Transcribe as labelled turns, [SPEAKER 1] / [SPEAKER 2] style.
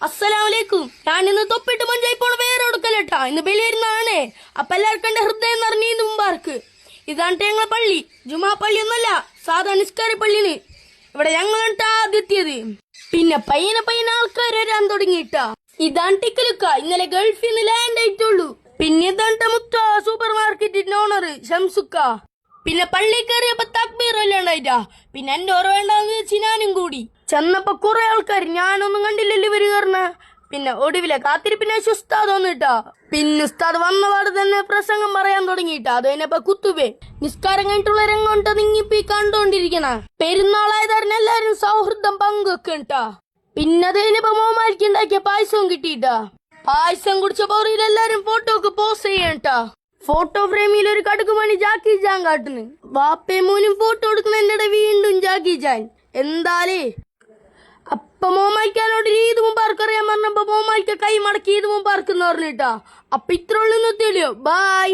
[SPEAKER 1] അസ്സലാമലൈക്കും. ഞാൻ ഇന്ന് തൊപ്പിട്ട് മഞ്ചായി പോണ വേറെ എടുക്കലട്ടാ. ഇന്ന് ബലിയിരുന്നാണേ. അപ്പൊ എല്ലാവർക്കും എന്റെ ഹൃദയം നിറഞ്ഞു മുമ്പാർക്ക്. ഇതാണ് ഞങ്ങളെ പള്ളി. ജുമാ പള്ളി ഒന്നല്ല, സാധാ നിസ്കാര പള്ളിന്. ഇവിടെ ഞങ്ങളിട്ടാ ആദ്യത്തിയത്. പിന്നെ പയ്യനെ ആൾക്കാർ വരാൻ തുടങ്ങിയിട്ടാ. ഇതാണ് ടിക്കലുക്ക. ഇന്നലെ ഗൾഫിൽ നിന്ന് ലാൻഡ് ആയിട്ടുള്ളൂ. പിന്നെ ഇതാണ് മുത്ത സൂപ്പർ മാർക്കറ്റിന്റെ ഓണർ ഷംസുക്ക. പിന്നെ പള്ളി കയറിയപ്പോ തക്ബീർ അല്ലാണ്ടായിട്ടാ. പിന്നെ എന്റെ ഓരോ വേണ്ടെന്ന് വെച്ച് ഞാനും കൂടി ചെന്നപ്പോ കുറെ ആൾക്കാർ. ഞാനൊന്നും കണ്ടില്ലല്ലോ ഇവര് കയറണ. പിന്നെ ഒടുവിലെ കാത്തിരിപ്പിനെ ഉസ്താദ് വന്നിട്ടാ. പിന്നെ ഉസ്താദ് വന്നപാട് തന്നെ പ്രസംഗം പറയാൻ തുടങ്ങിയിട്ടാ. അത് കഴിഞ്ഞപ്പോ കുത്തുവേ നിസ്കാരം കഴിഞ്ഞിട്ടുള്ള രംഗം നിങ്ങിപ്പി കണ്ടോണ്ടിരിക്കണ. പെരുന്നാളായതായിരുന്നു എല്ലാരും സൗഹൃദം പങ്കുവെക്കണ്ടാ. പിന്നെ അത് കഴിഞ്ഞപ്പോ മോമാലിക്ക് ഉണ്ടാക്കിയ പായസവും കിട്ടിയിട്ടാ. പായസം കുടിച്ച പോറിയിൽ എല്ലാരും ഫോട്ടോക്ക് പോസ് ചെയ്യണ്ടാ. ഫോട്ടോ ഫ്രെയിമിൽ ഒരു കടുക്കുമണി ജാക്കി ജാൻ കാട്ടുന്നു. വാപ്പയും മോനും ഫോട്ടോ എടുക്കുന്നതിന്റെ വീണ്ടും ജാക്കി ജാൻ. എന്താലേ അപ്പൊ മോമാലിക്കാനോട് ഈദ് മുബാർക്ക് അറിയാൻ പറഞ്ഞപ്പോ മോമാലിക്ക കൈ മടക്കി ഈദ് മുബാർക്ക് എന്ന് പറഞ്ഞിട്ടാ. അപ്പൊ ഇത്ര ഉള്ളു. ബൈ.